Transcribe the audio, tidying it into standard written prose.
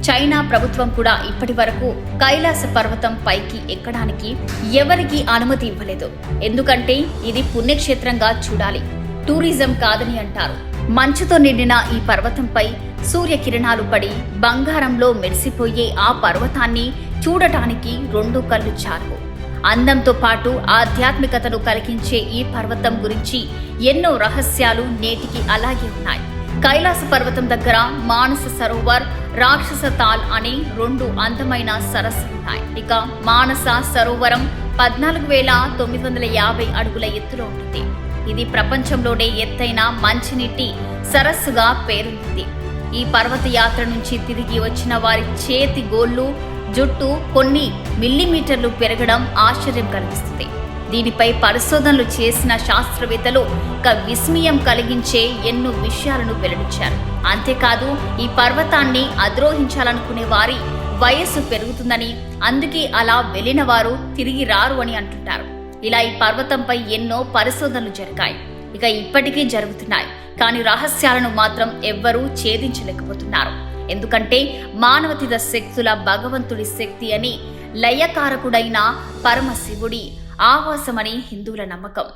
China ప్రభుత్వం కూడా ఇప్పటి వరకు కైలాస పర్వతం పైకి ఎక్కడానికి ఎవరికీ అనుమతి ఇవ్వలేదు. ఎందుకంటే ఇది పుణ్యక్షేత్రంగా చూడాలి, టూరిజం కాదని అంటారు. మంచుతో నిండిన ఈ పర్వతంపై సూర్యకిరణాలు పడి బంగారంలో మెరిసిపోయే ఆ పర్వతాన్ని చూడటానికి రెండు కళ్ళు చాలు. అందంతో పాటు ఆధ్యాత్మికతను కలిగించే ఈ పర్వతం గురించి ఎన్నో రహస్యాలు నేటికి అలాగే ఉన్నాయి. కైలాస పర్వతం దగ్గర మానస సరోవర్, రాక్షస తాల్ అనే రెండు అందమైన సరస్సులు ఉన్నాయి. ఇక మానస సరోవరం 14,950 అడుగుల ఎత్తులో ఉంటుంది. ఇది ప్రపంచంలోనే ఎత్తైన మంచినీటి సరస్సుగా పేరొందింది. ఈ పర్వత యాత్ర నుంచి తిరిగి వచ్చిన వారి చేతి గోళ్లు, జుట్టు కొన్ని మిల్లీమీటర్లు పెరగడం ఆశ్చర్యం కలిగిస్తుంది. దీనిపై పరిశోధనలు చేసిన శాస్త్రవేత్తలు విస్మయం కలిగించే ఎన్నో విషయాలను వెల్లడించారు. అంతేకాదు ఈ పర్వతాన్ని అధిరోహించాలనుకునే వారి వయస్సు పెరుగుతుందని, అందుకే అలా వెళ్లిన వారు తిరిగి రారు అని అంటుంటారు. ఇలా ఈ పర్వతంపై ఎన్నో పరిశోధనలు జరిగాయి, ఇక ఇప్పటికీ జరుగుతున్నాయి. కానీ రహస్యాలను మాత్రం ఎవ్వరూ ఛేదించలేకపోతున్నారు. ఎందుకంటే మానవతీత శక్తుల భగవంతుడి శక్తి అని, లయకారకుడైన పరమశివుడి ఆవాసమని హిందువుల నమ్మకం.